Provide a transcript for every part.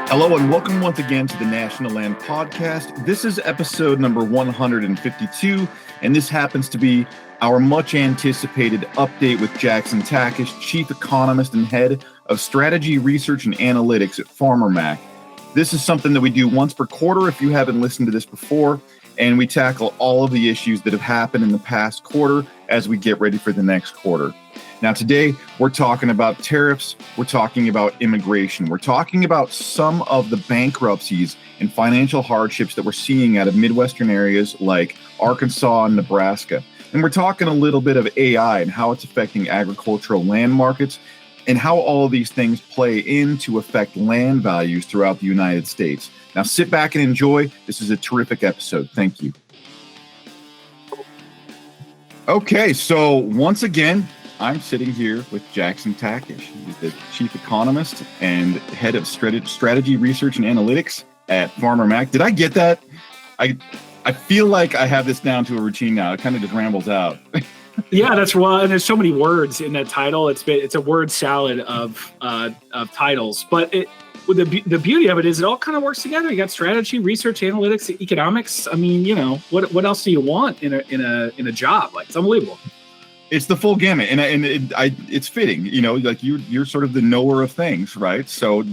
Hello and welcome once again to the National Land Podcast. This is episode number 152, and this happens to be our much anticipated update with Jackson Takach, Chief Economist and Head of Strategy, Research, and Analytics at Farmer Mac. This is something that we do once per quarter if you haven't listened to this before, and we tackle all of the issues that have happened in the past quarter as we get ready for the next quarter. Now, today, we're talking about tariffs, we're talking about immigration, we're talking about some of the bankruptcies and financial hardships that we're seeing out of Midwestern areas like Arkansas and Nebraska. And we're talking a little bit of AI and how it's affecting agricultural land markets and how all of these things play in to affect land values throughout the United States. Now, sit back and enjoy. This is a terrific episode. Thank you. Okay, so once again, I'm sitting here with Jackson Takach. He's the Chief Economist and Head of Strategy, Research, and Analytics at Farmer Mac. Did I get that? I feel like I have this down to a routine now. It kind of just rambles out. Yeah, that's well, and there's so many words in that title. It's a word salad of titles. But the beauty of it is it all kind of works together. You got strategy, research, analytics, economics. I mean, you know, what else do you want in a job? Like, it's unbelievable. It's the full gamut, and it's fitting, you know, like you're sort of the knower of things, right? So,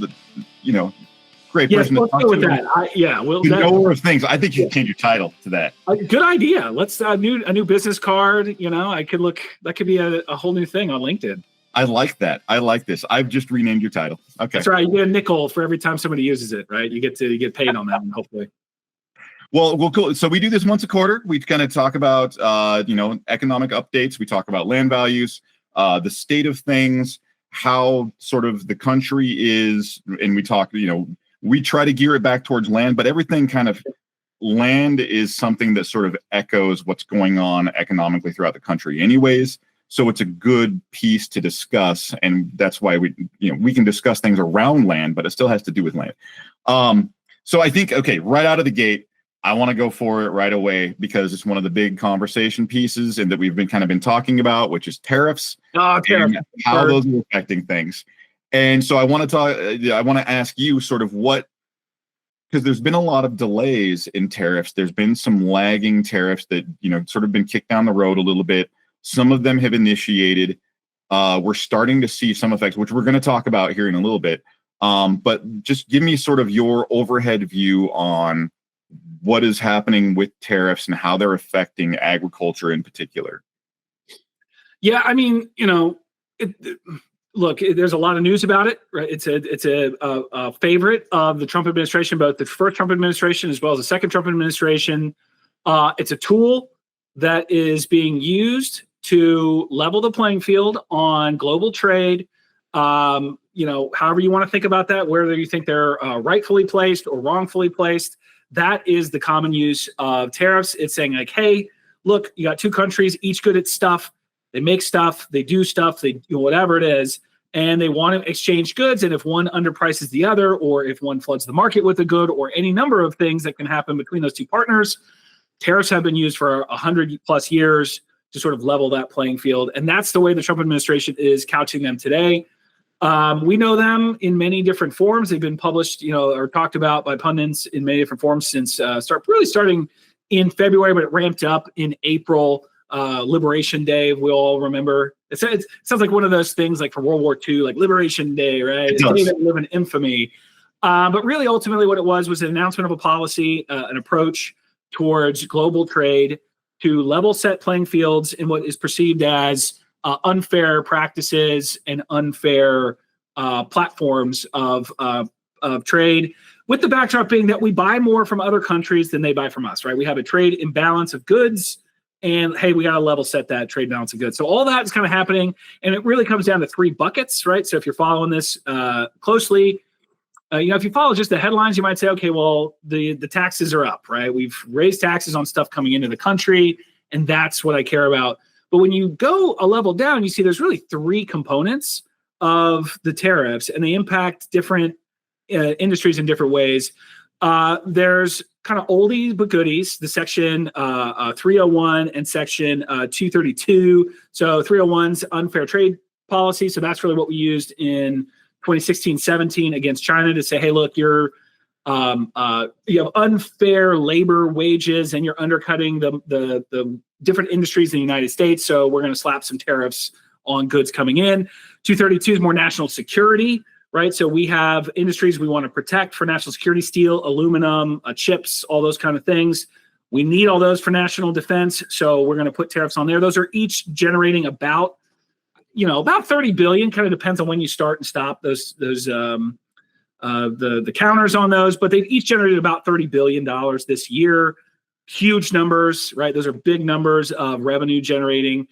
great person to talk with to. That. The knower of things. I think you should change your title to that. Good idea. Let's a new business card. You know, that could be a whole new thing on LinkedIn. I like that. I like this. I've just renamed your title. Okay, that's right. You get a nickel for every time somebody uses it, right? You get paid on that one, hopefully. Well, cool. So we do this once a quarter. We kind of talk about, economic updates. We talk about land values, the state of things, how sort of the country is, and we talk, we try to gear it back towards land, but everything kind of land is something that sort of echoes what's going on economically throughout the country anyways. So it's a good piece to discuss. And that's why we can discuss things around land, but it still has to do with land. So I think, okay, right out of the gate, I want to go for it right away because it's one of the big conversation pieces and that we've been talking about, which is tariffs. Tariffs. And how those are affecting things. And so I want to ask you sort of because there's been a lot of delays in tariffs. There's been some lagging tariffs that, sort of been kicked down the road a little bit. Some of them have initiated. We're starting to see some effects, which we're going to talk about here in a little bit. But just give me sort of your overhead view on what is happening with tariffs and how they're affecting agriculture in particular. Yeah, I mean, look, there's a lot of news about it, right? It's a favorite of the Trump administration, both the first Trump administration as well as the second Trump administration. It's a tool that is being used to level the playing field on global trade. However you want to think about that, whether you think they're rightfully placed or wrongfully placed. That is the common use of tariffs. It's saying like, hey, look, you got two countries, each good at stuff. They make stuff, they do stuff, they do whatever it is, and they want to exchange goods. And if one underprices the other, or if one floods the market with a good, or any number of things that can happen between those two partners, tariffs have been used for 100 plus years to sort of level that playing field. And that's the way the Trump administration is couching them today. We know them in many different forms. They've been published, or talked about by pundits in many different forms since starting in February, but it ramped up in April. Liberation Day, we all remember. It sounds like one of those things like from World War II, like Liberation Day, right? It's a day that live in infamy. But really, ultimately, what it was an announcement of a policy, an approach towards global trade to level set playing fields in what is perceived as unfair practices and unfair platforms of trade, with the backdrop being that we buy more from other countries than they buy from us, right? We have a trade imbalance of goods, and hey, we got to level set that trade balance of goods. So all that is kind of happening, and it really comes down to three buckets, right? So if you're following this closely, if you follow just the headlines, you might say, okay, well, the taxes are up, right? We've raised taxes on stuff coming into the country, and that's what I care about. But when you go a level down, you see there's really three components of the tariffs, and they impact different industries in different ways. There's kind of oldies but goodies, the section 301 and section 232. So 301's unfair trade policy. So that's really what we used in 2016, 17 against China to say, hey, look, you have unfair labor wages and you're undercutting the different industries in the United States. So we're going to slap some tariffs on goods coming in. 232 is more national security, right? So we have industries we want to protect for national security: steel, aluminum, chips, all those kind of things. We need all those for national defense. So we're going to put tariffs on there. Those are each generating about 30 billion. Kind of depends on when you start and stop the counters on those, but they've each generated about $30 billion this year. Huge numbers, right? Those are big numbers of revenue generating.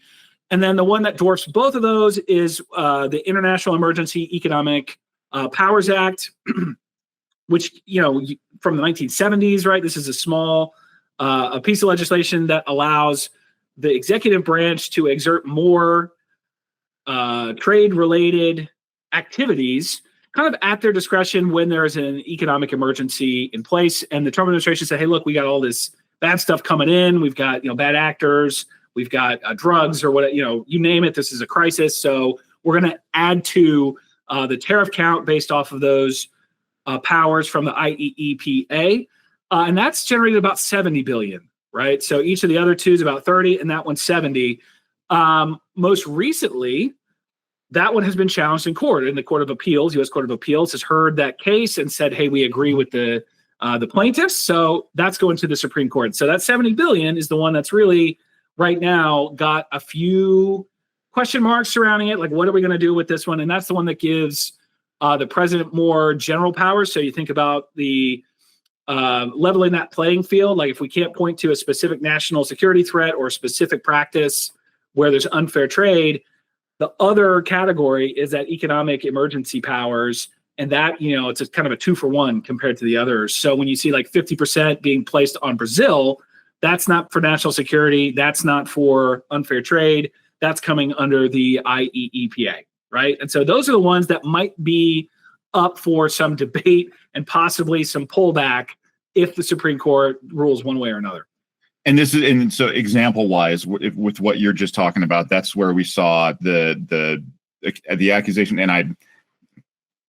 And then the one that dwarfs both of those is the International Emergency Economic Powers Act, which, from the 1970s, right? This is a small a piece of legislation that allows the executive branch to exert more trade-related activities kind of at their discretion when there's an economic emergency in place. And the Trump administration said, hey, look, we got all this bad stuff coming in. We've got, bad actors. We've got drugs or what, you name it. This is a crisis. So we're going to add to the tariff count based off of those powers from the IEEPA. And that's generated about 70 billion, right? So each of the other two is about 30 and that one's 70. Most recently, that one has been challenged in court. In the Court of Appeals, U.S. Court of Appeals has heard that case and said, hey, we agree with the plaintiffs. So that's going to the Supreme Court. So that 70 billion is the one that's really right now got a few question marks surrounding it. Like, what are we going to do with this one? And that's the one that gives the president more general powers. So you think about the leveling that playing field. Like if we can't point to a specific national security threat or a specific practice where there's unfair trade, the other category is that economic emergency powers. And that, it's a kind of a 2-for-1 compared to the others. So when you see like 50% being placed on Brazil, that's not for national security. That's not for unfair trade. That's coming under the IEEPA, right? And so those are the ones that might be up for some debate and possibly some pullback if the Supreme Court rules one way or another. And so example wise, with what you're just talking about, that's where we saw the accusation. And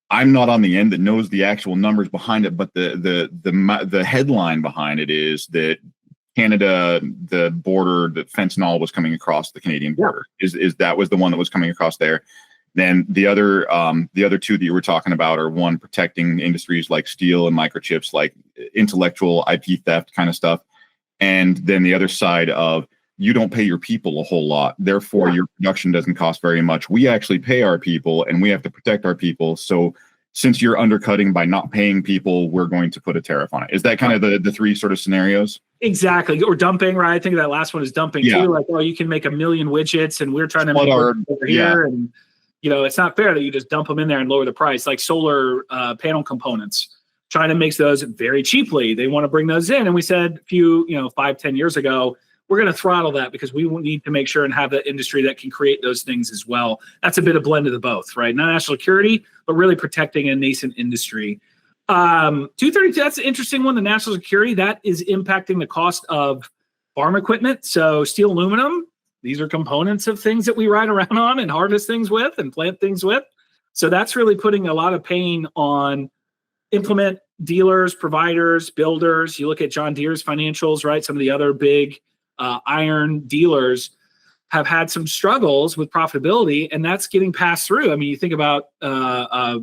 I'm not on the end that knows the actual numbers behind it, but the headline behind it is that Canada, the border, that fentanyl was coming across the Canadian border. Yeah. That was the one that was coming across there. Then the other two that you were talking about are one protecting industries like steel and microchips, like intellectual IP theft kind of stuff. And then the other side of you don't pay your people a whole lot. Therefore, your production doesn't cost very much. We actually pay our people and we have to protect our people. So since you're undercutting by not paying people, we're going to put a tariff on it. Is that kind of the three sort of scenarios? Exactly. Or dumping, right? I think that last one is dumping too. Like, you can make 1 million widgets and we're trying to make over here. And, it's not fair that you just dump them in there and lower the price, like solar panel components. China makes those very cheaply. They want to bring those in. And we said 5-10 years ago, we're going to throttle that because we need to make sure and have the industry that can create those things as well. That's a bit of blend of the both, right? Not national security, but really protecting a nascent industry. 232, that's an interesting one. The national security, that is impacting the cost of farm equipment. So steel, aluminum, these are components of things that we ride around on and harvest things with and plant things with. So that's really putting a lot of pain on implement dealers, providers, builders. You look at John Deere's financials, right? Some of the other big iron dealers have had some struggles with profitability, and that's getting passed through. I mean, you think about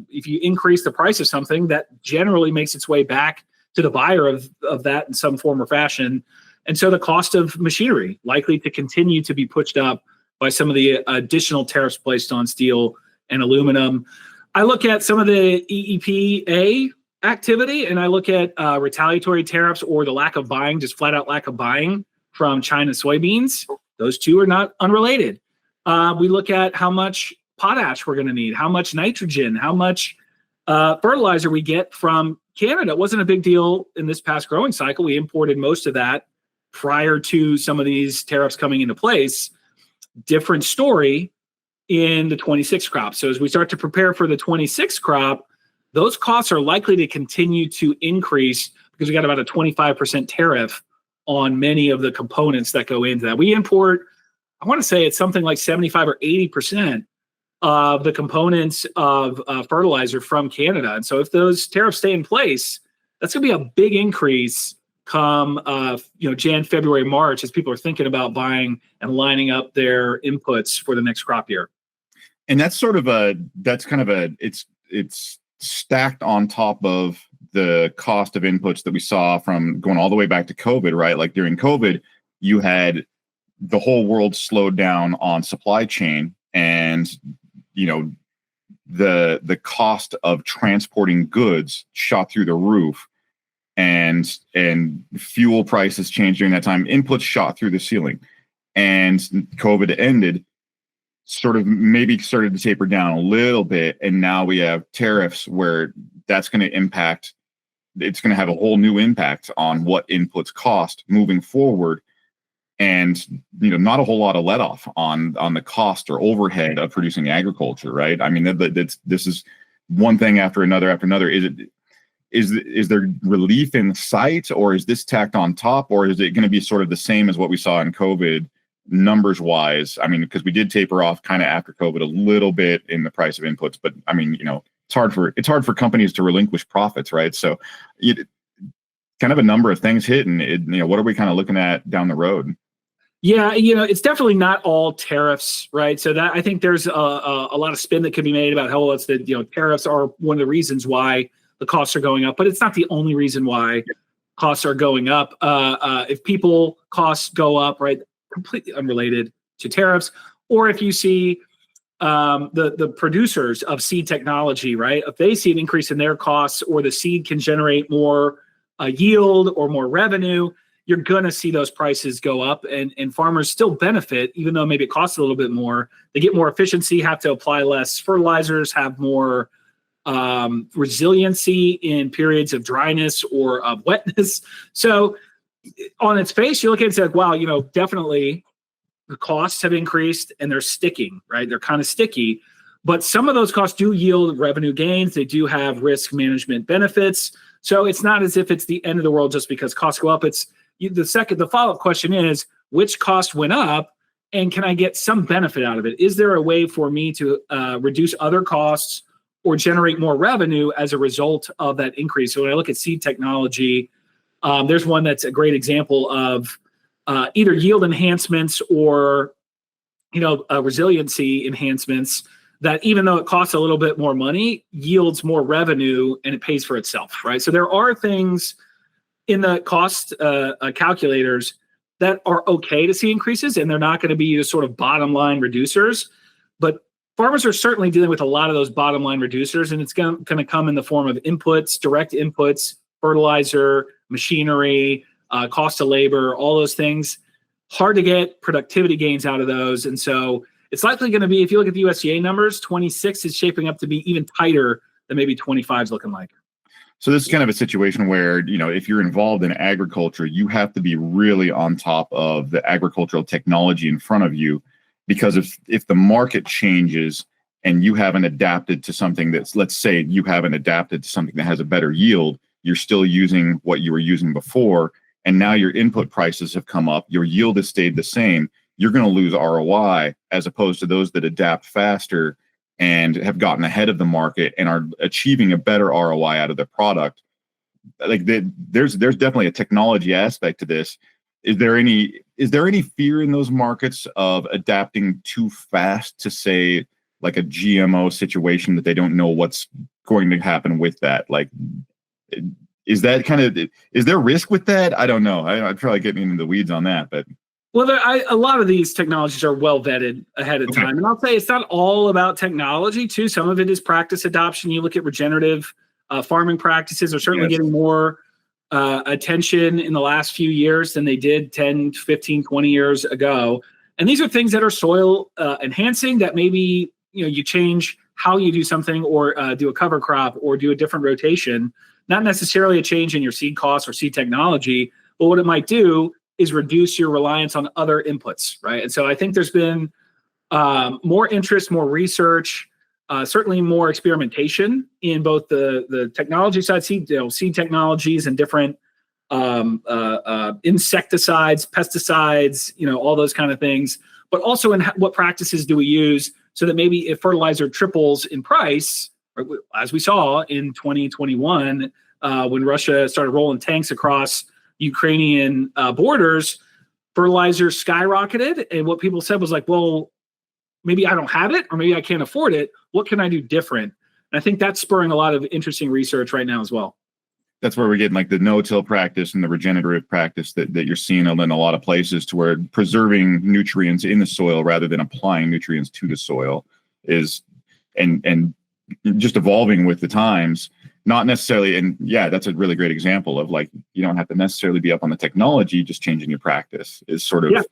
if you increase the price of something, that generally makes its way back to the buyer of that in some form or fashion. And so the cost of machinery likely to continue to be pushed up by some of the additional tariffs placed on steel and aluminum. I look at some of the IEEPA activity, and I look at retaliatory tariffs or the lack of buying, just flat out lack of buying from China soybeans. Those two are not unrelated. We look at how much potash we're going to need, how much nitrogen, how much fertilizer we get from Canada. It wasn't a big deal in this past growing cycle. We imported most of that prior to some of these tariffs coming into place. Different story in the 26 crop. So as we start to prepare for the 26 crop, those costs are likely to continue to increase because we got about a 25% tariff on many of the components that go into that. We import, I want to say it's something like 75 or 80% of the components of fertilizer from Canada. And so if those tariffs stay in place, that's going to be a big increase come Jan, February, March, as people are thinking about buying and lining up their inputs for the next crop year. And that's it's stacked on top of the cost of inputs that we saw from going all the way back to COVID, right? Like during COVID, you had the whole world slowed down on supply chain, and the cost of transporting goods shot through the roof, and fuel prices changed during that time. Inputs shot through the ceiling, and COVID ended, sort of maybe started to taper down a little bit, and now we have tariffs where that's going to impact. It's going to have a whole new impact on what inputs cost moving forward. And not a whole lot of let off on the cost or overhead of producing agriculture, right? I mean, this is one thing after another after another. Is there relief in sight, or is this tacked on top, or is it going to be sort of the same as what we saw in COVID numbers wise? I mean, because we did taper off kind of after COVID a little bit in the price of inputs, but I mean, it's hard for companies to relinquish profits, right? So, kind of a number of things hit, and what are we kind of looking at down the road? Yeah, it's definitely not all tariffs, right? So that I think there's a lot of spin that can be made about how it's the tariffs are one of the reasons why the costs are going up, but it's not the only reason why costs are going up. If people costs go up, right, completely unrelated to tariffs, or if you see the producers of seed technology, right, if they see an increase in their costs, or the seed can generate more yield or more revenue, you're going to see those prices go up, and farmers still benefit, even though maybe it costs a little bit more. They get more efficiency, have to apply less fertilizers, have more resiliency in periods of dryness or of wetness. So on its face, you look at it and say, like, wow, definitely the costs have increased and they're sticking, right? They're kind of sticky, but some of those costs do yield revenue gains. They do have risk management benefits. So it's not as if it's the end of the world just because costs go up. It's the follow-up question is, which cost went up, and can I get some benefit out of it? Is there a way for me to reduce other costs or generate more revenue as a result of that increase? So when I look at seed technology, there's one that's a great example of either yield enhancements or resiliency enhancements that, even though it costs a little bit more money, yields more revenue and it pays for itself, right? So there are things in the cost calculators that are okay to see increases, and they're not going to be the sort of bottom line reducers. But farmers are certainly dealing with a lot of those bottom line reducers, and it's going to come in the form of inputs, direct inputs, fertilizer, machinery, cost of labor, all those things. Hard to get productivity gains out of those. And so it's likely going to be, if you look at the USDA numbers, 26 is shaping up to be even tighter than maybe 25 is looking like. So this is kind of a situation where, if you're involved in agriculture, you have to be really on top of the agricultural technology in front of you, because if the market changes and you haven't adapted to something let's say you haven't adapted to something that has a better yield, you're still using what you were using before, and now your input prices have come up, your yield has stayed the same, you're going to lose ROI, as opposed to those that adapt faster and have gotten ahead of the market and are achieving a better ROI out of their product. Like there's definitely a technology aspect to this. Is there any fear in those markets of adapting too fast to, say, like a GMO situation, that they don't know what's going to happen with that? Like, is there risk with that? I don't know. I'd probably get into the weeds on that, but. Well, a lot of these technologies are well vetted ahead of time. And I'll say it's not all about technology, too. Some of it is practice adoption. You look at regenerative farming practices are certainly getting more attention in the last few years than they did 10, 15, 20 years ago. And these are things that are soil enhancing, that maybe you change how you do something, or do a cover crop, or do a different rotation. Not necessarily a change in your seed costs or seed technology, but what it might do is reduce your reliance on other inputs, right? And so I think there's been more interest, more research, certainly more experimentation in both the technology side, seed technologies, and different insecticides, pesticides, all those kind of things. But also in what practices do we use so that maybe if fertilizer triples in price, as we saw in 2021, when Russia started rolling tanks across Ukrainian borders, fertilizer skyrocketed. And what people said was like, well, maybe I don't have it, or maybe I can't afford it. What can I do different? And I think that's spurring a lot of interesting research right now as well. That's where we're getting like the no-till practice and the regenerative practice that you're seeing in a lot of places, to where preserving nutrients in the soil rather than applying nutrients to the soil is, and just evolving with the times, not necessarily. And yeah, that's a really great example of like, you don't have to necessarily be up on the technology, just changing your practice is sort of.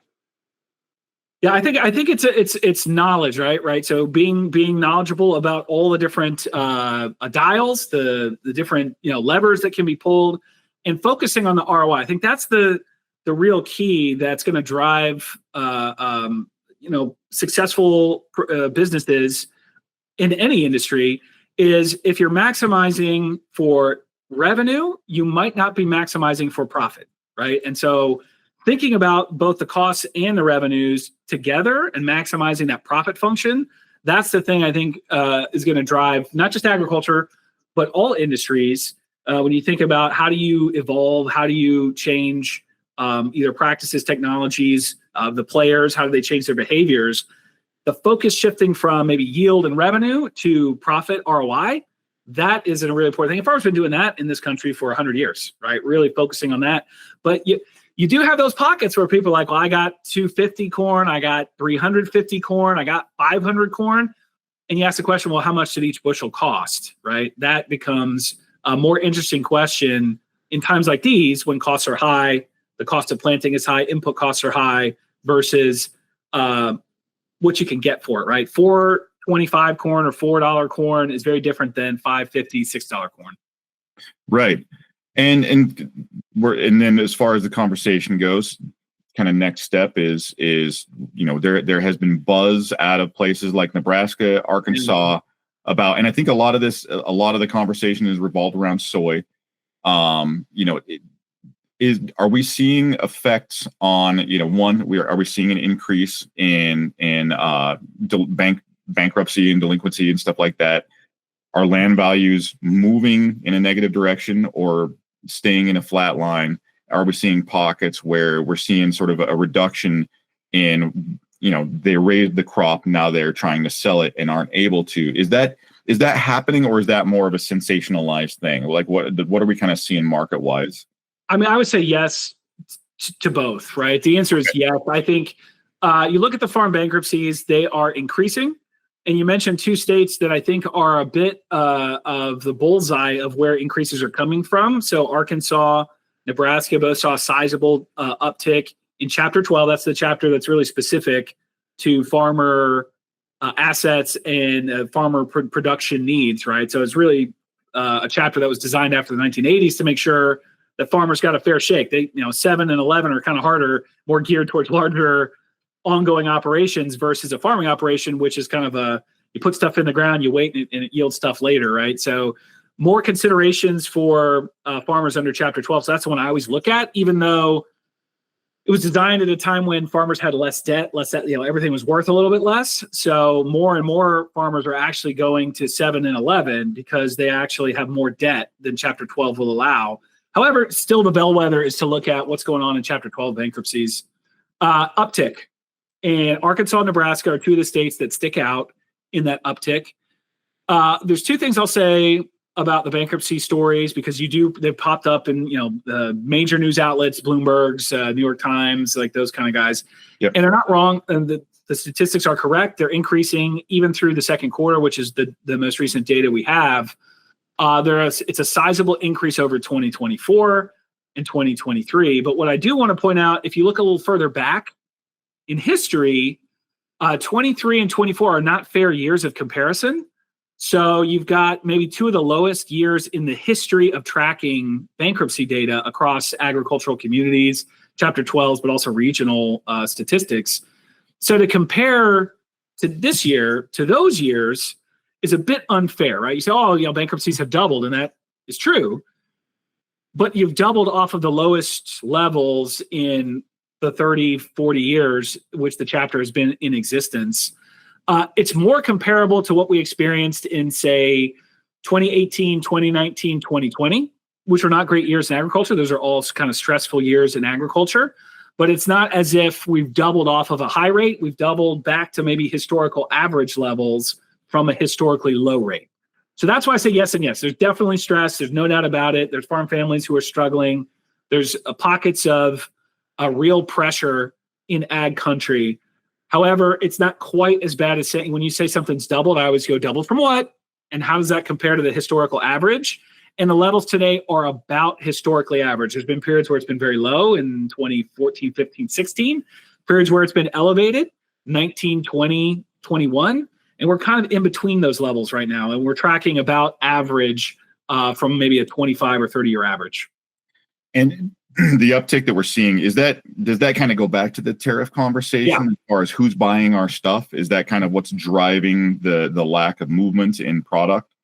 Yeah, I think it's knowledge, right? So being knowledgeable about all the different dials, the different levers that can be pulled, and focusing on the ROI. I think that's the real key that's going to drive successful businesses in any industry. Is if you're maximizing for revenue, you might not be maximizing for profit, right? And so thinking about both the costs and the revenues together and maximizing that profit function, that's the thing I think is going to drive not just agriculture, but all industries. When you think about how do you evolve, how do you change either practices, technologies, the players, how do they change their behaviors, the focus shifting from maybe yield and revenue to profit ROI, that is a really important thing. And farmers have been doing that in this country for 100 years, right? Really focusing on that. But you do have those pockets where people are like, well, I got 250 corn, I got 350 corn, I got 500 corn. And you ask the question, well, how much did each bushel cost, right? That becomes a more interesting question in times like these when costs are high, the cost of planting is high, input costs are high, versus what you can get for it, right? $4.25 corn or $4 corn is very different than $5.50, $6 corn. Right. And then as far as the conversation goes, kind of next step is there has been buzz out of places like Nebraska, Arkansas about, and I think a lot of the conversation is revolved around soy. Are we seeing effects on, are we seeing an increase in bankruptcy and delinquency and stuff like that? Are land values moving in a negative direction or staying in a flat line? Are we seeing pockets where we're seeing sort of a reduction in, they raised the crop, now they're trying to sell it and aren't able to? Is that happening, or is that more of a sensationalized thing? Like what are we kind of seeing market wise? I mean, I would say yes to both, right? The answer is yes. I think you look at the farm bankruptcies, they are increasing. And you mentioned two states that I think are a bit of the bullseye of where increases are coming from. So Arkansas, Nebraska both saw a sizable uptick in Chapter 12. That's the chapter that's really specific to farmer assets and farmer production needs, right? So it's really a chapter that was designed after the 1980s to make sure that farmers got a fair shake. 7 and 11 are kind of harder, more geared towards larger ongoing operations versus a farming operation, which is kind of you put stuff in the ground, you wait, and it yields stuff later, right? So more considerations for farmers under Chapter 12. So that's the one I always look at, even though it was designed at a time when farmers had less debt, everything was worth a little bit less. So more and more farmers are actually going to 7 and 11 because they actually have more debt than Chapter 12 will allow. However, still the bellwether is to look at what's going on in Chapter 12 bankruptcies. Uptick. And Arkansas and Nebraska are two of the states that stick out in that uptick. There's two things I'll say about the bankruptcy stories, because they've popped up in the major news outlets, Bloomberg's, New York Times, like those kind of guys. Yep. And they're not wrong. And the statistics are correct. They're increasing even through the second quarter, which is the most recent data we have. It's a sizable increase over 2024 and 2023. But what I do want to point out, if you look a little further back in history, 23 and 24 are not fair years of comparison. So you've got maybe two of the lowest years in the history of tracking bankruptcy data across agricultural communities, Chapter 12s, but also regional statistics. So to compare to this year to those years is a bit unfair, right? You say, bankruptcies have doubled, and that is true. But you've doubled off of the lowest levels in the 30, 40 years which the chapter has been in existence. It's more comparable to what we experienced in, say, 2018, 2019, 2020, which were not great years in agriculture. Those are all kind of stressful years in agriculture. But it's not as if we've doubled off of a high rate. We've doubled back to maybe historical average levels from a historically low rate. So that's why I say yes and yes. There's definitely stress. There's no doubt about it. There's farm families who are struggling. There's pockets of real pressure in ag country. However, it's not quite as bad as saying, when you say something's doubled, I always go, doubled from what? And how does that compare to the historical average? And the levels today are about historically average. There's been periods where it's been very low in 2014, 15, 16, periods where it's been elevated, 19, 20, 21. And we're kind of in between those levels right now. And we're tracking about average from maybe a 25 or 30-year average. And the uptick that we're seeing, does that kind of go back to the tariff conversation as far as who's buying our stuff? Is that kind of what's driving the lack of movement in product?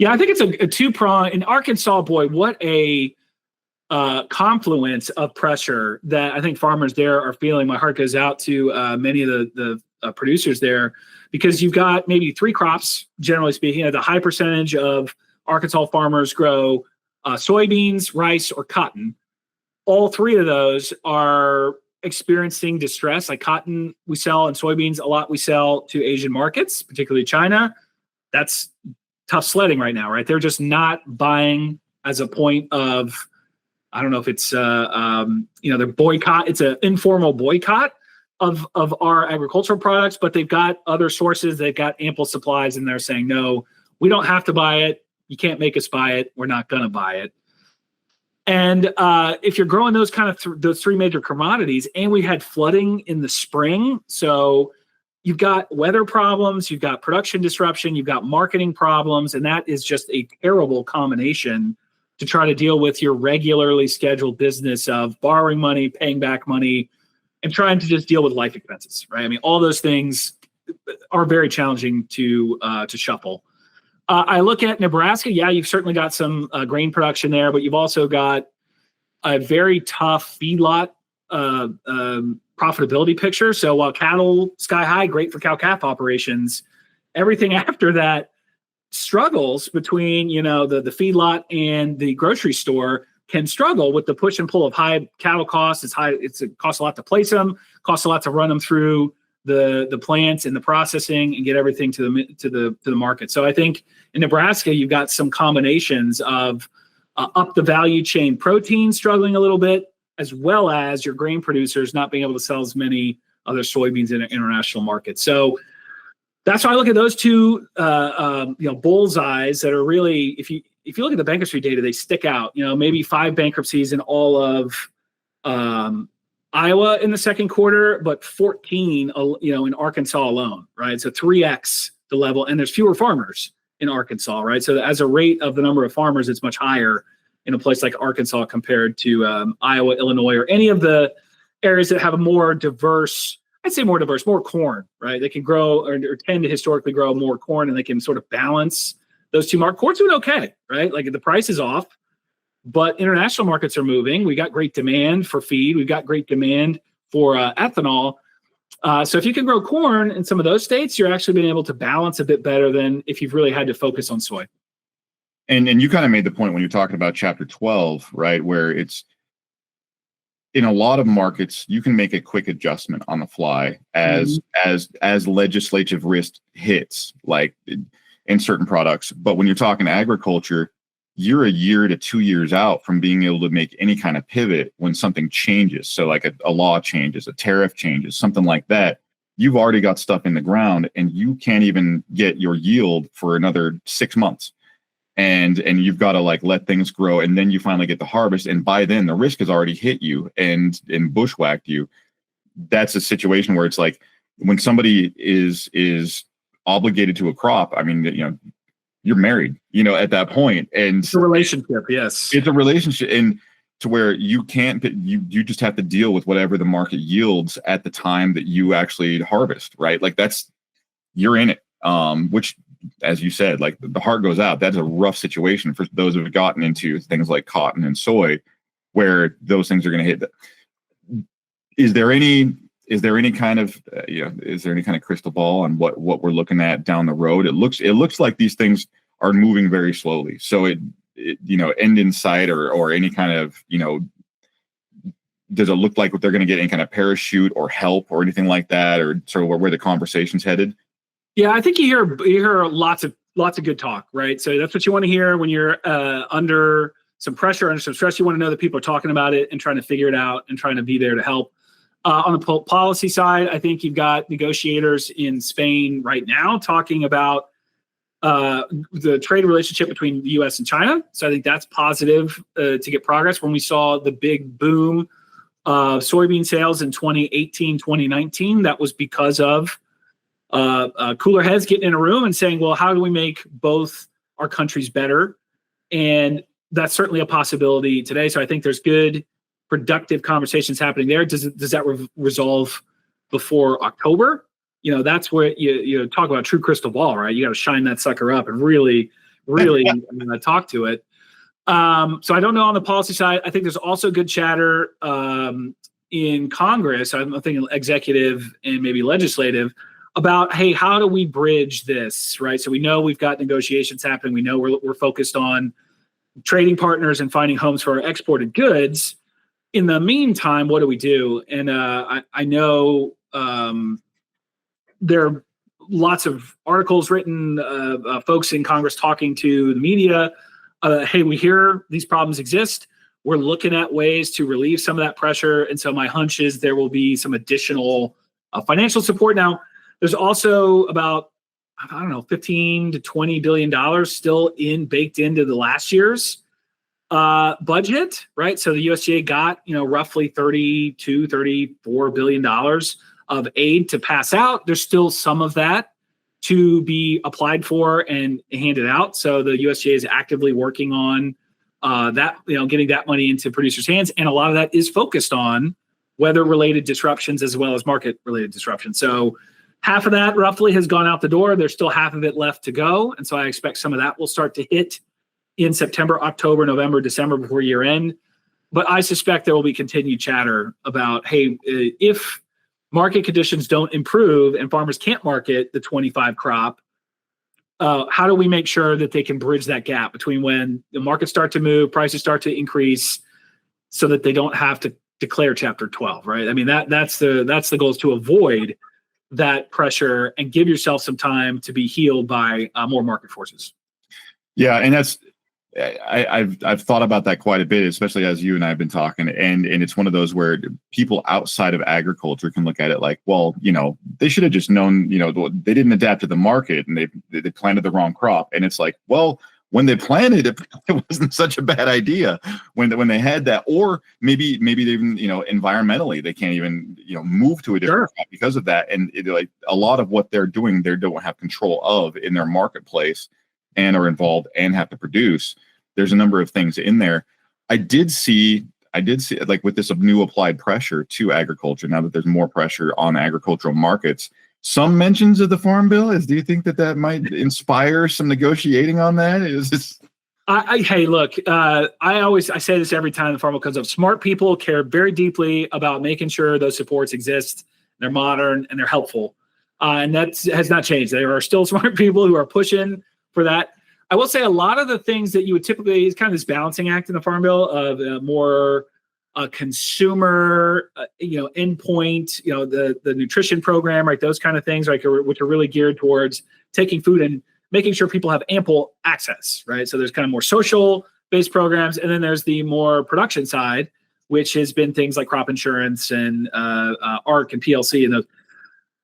Yeah, I think it's a two-prong. In Arkansas, boy, what a confluence of pressure that I think farmers there are feeling. My heart goes out to many of the producers there, because you've got maybe three crops, generally speaking. The high percentage of Arkansas farmers grow soybeans, rice, or cotton. All three of those are experiencing distress. Like cotton we sell, and soybeans a lot we sell to Asian markets, particularly China. That's tough sledding right now, right? They're just not buying as a point of, I don't know if it's their boycott. It's an informal boycott of our agricultural products, but they've got other sources. They've got ample supplies, and they're saying, no, we don't have to buy it. You can't make us buy it. We're not going to buy it. And if you're growing those kind of those three major commodities, and we had flooding in the spring, so you've got weather problems, you've got production disruption, you've got marketing problems, and that is just a terrible combination to try to deal with your regularly scheduled business of borrowing money, paying back money, and trying to just deal with life expenses, right? I mean, all those things are very challenging to shuffle. I look at Nebraska. Yeah, you've certainly got some grain production there, but you've also got a very tough feedlot profitability picture. So while cattle sky high, great for cow-calf operations, everything after that struggles between, the feedlot and the grocery store can struggle with the push and pull of high cattle costs. It costs a lot to place them, costs a lot to run them through the plants and the processing and get everything to the market. So I think in Nebraska, you've got some combinations of up the value chain protein struggling a little bit, as well as your grain producers not being able to sell as many other soybeans in international markets. So that's why I look at those two bullseyes that are really, if you look at the bankruptcy data, they stick out. Maybe 5 bankruptcies in all of Iowa in the second quarter, but 14, in Arkansas alone, right? So 3x the level, and there's fewer farmers in Arkansas, right? So as a rate of the number of farmers, it's much higher in a place like Arkansas compared to Iowa, Illinois, or any of the areas that have a more diverse, more corn, right? They can grow or tend to historically grow more corn, and they can sort of balance those two markets. Corn's doing okay, right? Like the price is off, but international markets are moving. We got great demand for feed. We've got great demand for ethanol. So if you can grow corn in some of those states, you're actually being able to balance a bit better than if you've really had to focus on soy. And you kind of made the point when you're talking about chapter 12, right? Where it's in a lot of markets, you can make a quick adjustment on the fly as legislative risk hits, like in certain products. But when you're talking agriculture, you're a year to 2 years out from being able to make any kind of pivot when something changes. So like a law changes, a tariff changes, something like that. You've already got stuff in the ground, and you can't even get your yield for another 6 months. And you've got to let things grow, and then you finally get the harvest. And by then the risk has already hit you and bushwhacked you. That's a situation where it's like when somebody is obligated to a crop, I mean, you're married, at that point. And it's a relationship. Yes. It's a relationship, and to where you can't, you just have to deal with whatever the market yields at the time that you actually harvest, right? Like you're in it. Which, as you said, like the heart goes out. That's a rough situation for those who have gotten into things like cotton and soy, where those things are going to hit. Is there any is there any kind of is there any kind of crystal ball on what we're looking at down the road? It looks like these things are moving very slowly. So it end in sight or any kind of, does it look like they're going to get any kind of parachute or help or anything like that, or sort of where the conversation's headed? Yeah, I think you hear lots of good talk, right? So that's what you want to hear when you're under some pressure, under some stress. You want to know that people are talking about it and trying to figure it out and trying to be there to help. On the policy side, I think you've got negotiators in Spain right now talking about the trade relationship between the U.S. and China. So I think that's positive to get progress. When we saw the big boom of soybean sales in 2018, 2019, that was because of cooler heads getting in a room and saying, well, how do we make both our countries better? And that's certainly a possibility today. So I think there's good, productive conversations happening there. Does that resolve before October? That's where you talk about true crystal ball, right? You got to shine that sucker up and really talk to it. So I don't know on the policy side. I think there's also good chatter in Congress. I'm thinking executive and maybe legislative about, hey, how do we bridge this, right? So we know we've got negotiations happening. We know we're focused on trading partners and finding homes for our exported goods. In the meantime, what do we do? And I know there are lots of articles written, folks in Congress talking to the media. Hey, we hear these problems exist. We're looking at ways to relieve some of that pressure. And so my hunch is there will be some additional financial support. Now, there's also about, I don't know, $15 to $20 billion still baked into the last year's budget, right? So the USDA got, roughly $34 billion of aid to pass out. There's still some of that to be applied for and handed out. So the USDA is actively working on that, getting that money into producers' hands. And a lot of that is focused on weather-related disruptions as well as market-related disruptions. So half of that roughly has gone out the door. There's still half of it left to go. And so I expect some of that will start to hit in September, October, November, December before year end. But I suspect there will be continued chatter about, hey, if market conditions don't improve and farmers can't market the 25 crop, how do we make sure that they can bridge that gap between when the markets start to move, prices start to increase, so that they don't have to declare Chapter 12, right? I mean, that's the goal, is to avoid that pressure and give yourself some time to be healed by more market forces. Yeah, and I've thought about that quite a bit, especially as you and I have been talking, and it's one of those where people outside of agriculture can look at it like, well, they should have just known, they didn't adapt to the market and they planted the wrong crop, and it's like, well, when they planted it, it wasn't such a bad idea when they had that, or maybe they even, environmentally they can't even move to a different crop because of that, and like a lot of what they're doing, they don't have control of in their marketplace and are involved and have to produce. There's a number of things in there. I did see like with this new applied pressure to agriculture, now that there's more pressure on agricultural markets, some mentions of the Farm Bill. Do you think that might inspire some negotiating on that? Is this? Hey, look, I say this every time the Farm Bill comes up. Smart people care very deeply about making sure those supports exist, they're modern, and they're helpful. And that has not changed. There are still smart people who are pushing for that. I will say a lot of the things that you would typically, it's kind of this balancing act in the Farm Bill of more consumer, endpoint, the nutrition program, right? Those kind of things, like, which are really geared towards taking food and making sure people have ample access, right? So there's kind of more social based programs. And then there's the more production side, which has been things like crop insurance and ARC and PLC and those.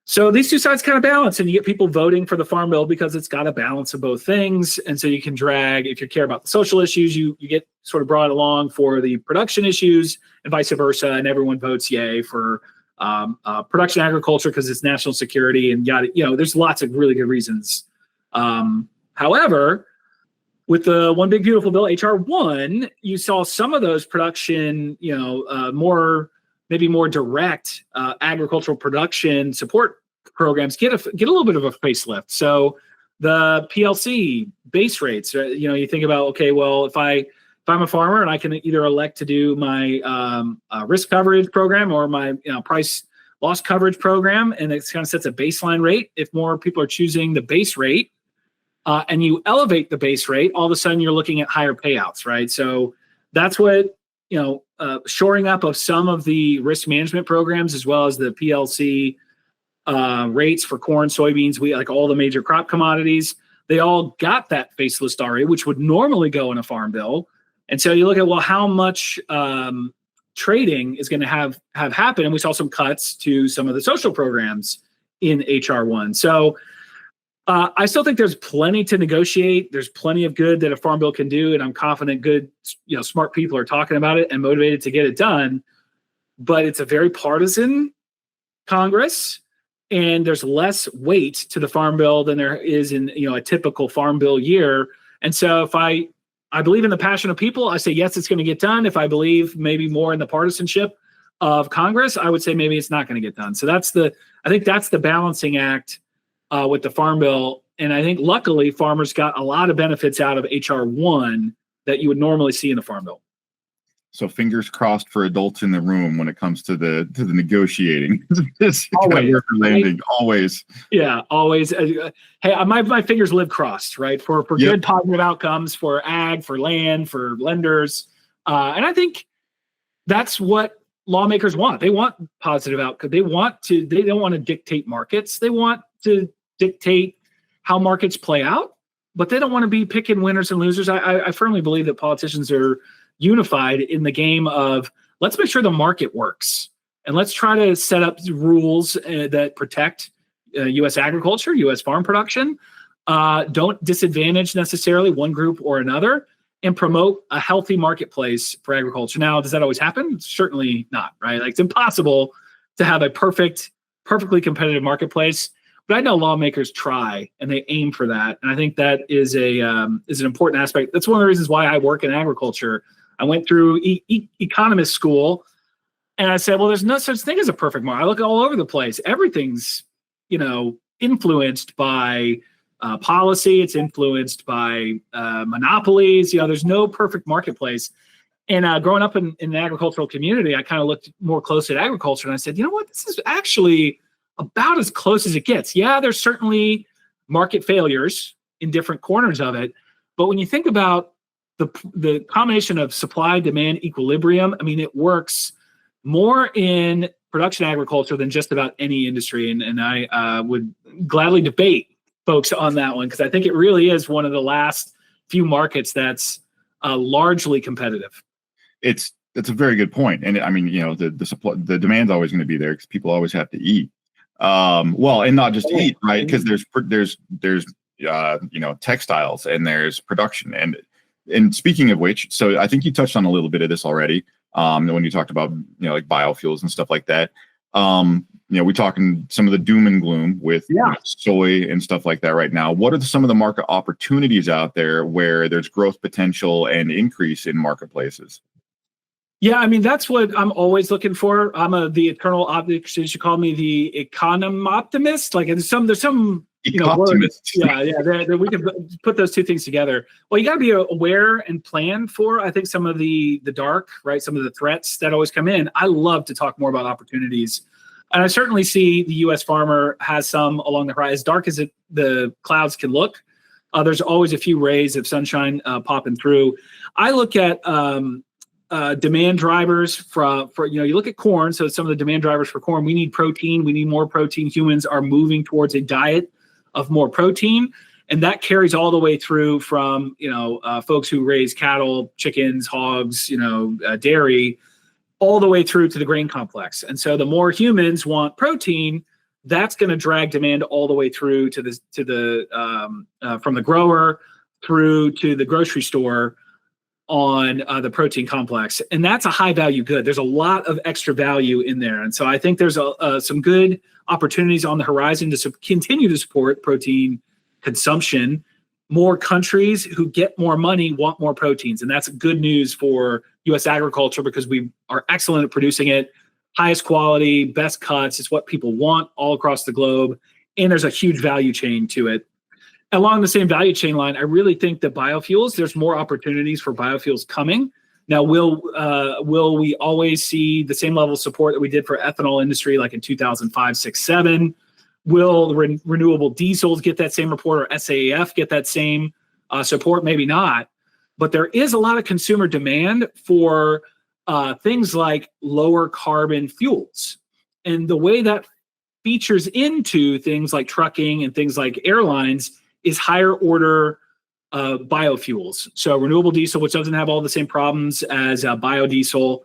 So these two sides kind of balance, and you get people voting for the Farm Bill because it's got a balance of both things. And so you can drag, if you care about the social issues, you get sort of brought along for the production issues and vice versa. And everyone votes yay for production agriculture because it's national security and there's lots of really good reasons. However, with the One Big Beautiful Bill, HR 1, you saw some of those production, maybe more direct agricultural production support programs get a little bit of a facelift. So the PLC base rates, you think about, okay, well, if I'm a farmer and I can either elect to do my risk coverage program or my price loss coverage program, and it kind of sets a baseline rate. If more people are choosing the base rate, and you elevate the base rate, all of a sudden you're looking at higher payouts, right? So that's what, shoring up of some of the risk management programs, as well as the PLC rates for corn, soybeans, wheat, like all the major crop commodities, they all got that faceless rate, which would normally go in a farm bill. And so you look at, well, how much trading is going to have happen? And we saw some cuts to some of the social programs in HR1. So I still think there's plenty to negotiate. There's plenty of good that a farm bill can do. And I'm confident good, smart people are talking about it and motivated to get it done. But it's a very partisan Congress, and there's less weight to the farm bill than there is in, a typical farm bill year. And so if I believe in the passion of people, I say, yes, it's going to get done. If I believe maybe more in the partisanship of Congress, I would say maybe it's not going to get done. So I think that's the balancing act with the farm bill. And I think luckily farmers got a lot of benefits out of HR1 that you would normally see in the farm bill. So fingers crossed for adults in the room when it comes to the negotiating. Always. Landing, always. Yeah, always. Hey, my fingers live crossed, right? For good positive outcomes for ag, for land, for lenders. And I think that's what lawmakers want. They want positive outcomes. They don't want to dictate markets. They want to dictate how markets play out, but they don't want to be picking winners and losers. I firmly believe that politicians are unified in the game of, let's make sure the market works, and let's try to set up rules that protect U.S. agriculture, U.S. farm production, don't disadvantage necessarily one group or another, and promote a healthy marketplace for agriculture. Now, does that always happen? Certainly not, right? Like, it's impossible to have a perfectly competitive marketplace, but I know lawmakers try and they aim for that. And I think that is an important aspect. That's one of the reasons why I work in agriculture. I went through economist school, and I said, well, there's no such thing as a perfect market. I look all over the place. Everything's, influenced by policy. It's influenced by monopolies. There's no perfect marketplace. And growing up in an agricultural community, I kind of looked more closely at agriculture, and I said, you know what? This is actually about as close as it gets. Yeah, there's certainly market failures in different corners of it. But when you think about the combination of supply demand equilibrium, I mean, it works more in production agriculture than just about any industry. And I would gladly debate folks on that one, because I think it really is one of the last few markets that's largely competitive. That's a very good point. And I mean, the supply, the demand's always going to be there because people always have to eat. And not just eat, right? Because there's textiles, and there's production. And speaking of which, so I think you touched on a little bit of this already when you talked about, like biofuels and stuff like that. We're talking some of the doom and gloom with soy and stuff like that right now. What are some of the market opportunities out there where there's growth potential and increase in marketplaces? Yeah, I mean, that's what I'm always looking for. I'm the eternal optimist. You should call me the econom-optimist. Like, there's some words. Yeah, we can put those two things together. Well, you got to be aware and plan for, I think, some of the dark, right? Some of the threats that always come in. I love to talk more about opportunities. And I certainly see the U.S. farmer has some along the horizon. As dark as the clouds can look, there's always a few rays of sunshine popping through. I look at demand drivers for you look at corn. So some of the demand drivers for corn, we need protein. We need more protein. Humans are moving towards a diet of more protein. And that carries all the way through from, folks who raise cattle, chickens, hogs, dairy, all the way through to the grain complex. And so the more humans want protein, that's going to drag demand all the way through to the from the grower through to the grocery store on the protein complex. And that's a high value good. There's a lot of extra value in there. And so I think there's some good opportunities on the horizon to continue to support protein consumption. More countries who get more money want more proteins. And that's good news for U.S. agriculture, because we are excellent at producing it, highest quality, best cuts. It's what people want all across the globe. And there's a huge value chain to it. Along the same value chain line, I really think that biofuels, there's more opportunities for biofuels coming. Now, will we always see the same level of support that we did for ethanol industry like in 2005, 6, 7? Will the renewable diesels get that same report, or SAF get that same support? Maybe not. But there is a lot of consumer demand for things like lower carbon fuels. And the way that features into things like trucking and things like airlines is higher order biofuels. So renewable diesel, which doesn't have all the same problems as biodiesel,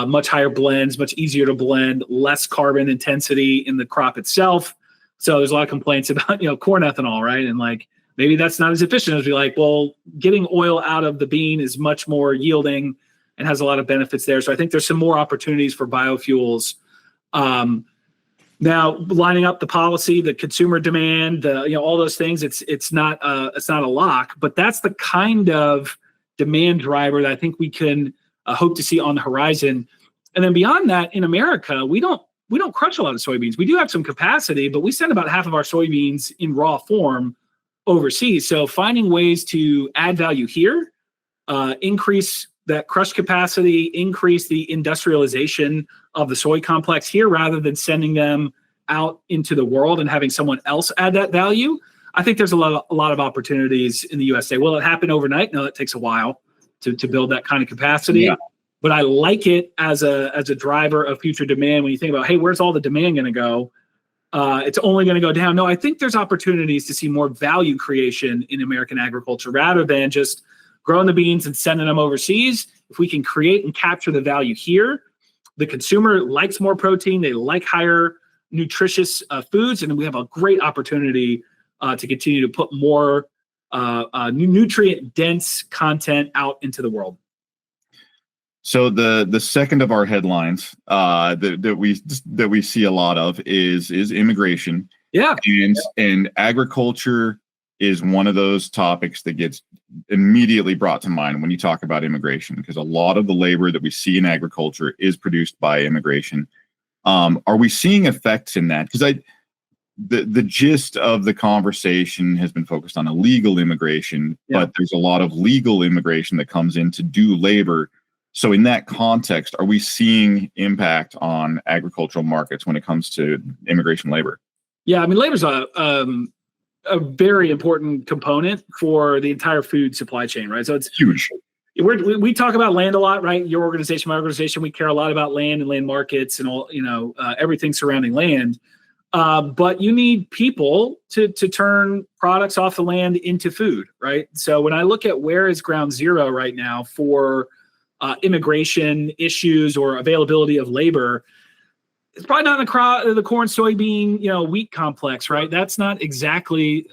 much higher blends, much easier to blend, less carbon intensity in the crop itself. So there's a lot of complaints about, corn ethanol, right? And like, maybe that's not as efficient as we like. Well, getting oil out of the bean is much more yielding and has a lot of benefits there. So I think there's some more opportunities for biofuels. Now, lining up the policy, the consumer demand, all those things, it's not a lock, but that's the kind of demand driver that I think we can hope to see on the horizon. And then beyond that, in America, we don't crush a lot of soybeans. We do have some capacity, but we send about half of our soybeans in raw form overseas. So finding ways to add value here, increase that crush capacity, increase the industrialization of the soy complex here rather than sending them out into the world and having someone else add that value. I think there's a lot of opportunities in the USA. Will it happen overnight? No, it takes a while to build that kind of capacity. Yeah. But I like it as a driver of future demand. When you think about, hey, where's all the demand going to go? It's only going to go down. No, I think there's opportunities to see more value creation in American agriculture rather than just growing the beans and sending them overseas. If we can create and capture the value here, the consumer likes more protein. They like higher nutritious foods, and we have a great opportunity to continue to put more nutrient-dense content out into the world. So the second of our headlines that we see a lot of is immigration. Yeah, and agriculture is one of those topics that gets immediately brought to mind when you talk about immigration, because a lot of the labor that we see in agriculture is produced by immigration. Are we seeing effects in that? Because the gist of the conversation has been focused on illegal immigration, but there's a lot of legal immigration that comes in to do labor. So in that context, are we seeing impact on agricultural markets when it comes to immigration labor? Yeah, I mean, labor's a very important component for the entire food supply chain, right? So it's huge. We talk about land a lot, right? Your organization, my organization, we care a lot about land and land markets and all, everything surrounding land. But you need people to turn products off the land into food, right? So when I look at where is ground zero right now for immigration issues or availability of labor, it's probably not in the corn, soybean, wheat complex, right? That's not exactly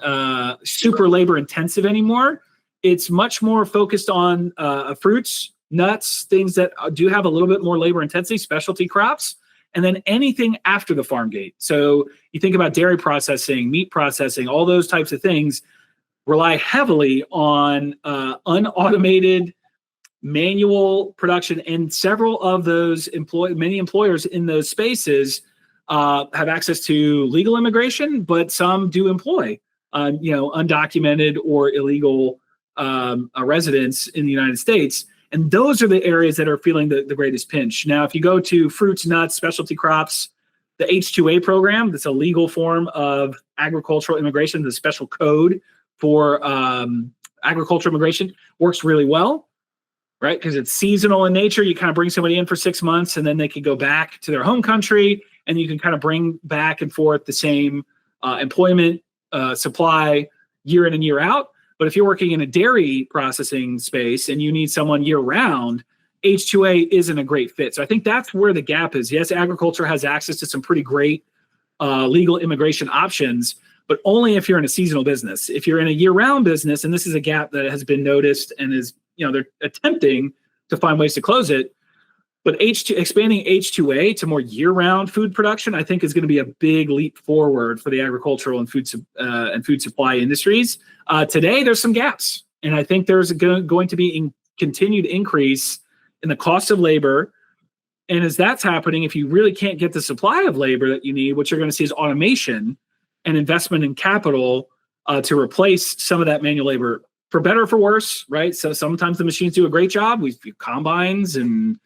super labor intensive anymore. It's much more focused on fruits, nuts, things that do have a little bit more labor intensity, specialty crops, and then anything after the farm gate. So you think about dairy processing, meat processing, all those types of things rely heavily on unautomated manual production, and several of those many employers in those spaces have access to legal immigration, but some do employ undocumented or illegal residents in the United States. And those are the areas that are feeling the greatest pinch. Now, if you go to fruits, nuts, specialty crops, the H-2A program, that's a legal form of agricultural immigration, the special code for agricultural immigration, works really well, right? Because it's seasonal in nature. You kind of bring somebody in for 6 months and then they can go back to their home country, and you can kind of bring back and forth the same employment supply year in and year out. But if you're working in a dairy processing space and you need someone year round, H-2A isn't a great fit. So I think that's where the gap is. Yes, agriculture has access to some pretty great legal immigration options, but only if you're in a seasonal business. If you're in a year-round business, and this is a gap that has been noticed and is, they're attempting to find ways to close it, but expanding H-2A to more year-round food production, I think, is going to be a big leap forward for the agricultural and food supply industries. Today, there's some gaps, and I think there's going to be continued increase in the cost of labor. And as that's happening, if you really can't get the supply of labor that you need, what you're going to see is automation and investment in capital to replace some of that manual labor for better or for worse, right? So sometimes the machines do a great job. We've combines and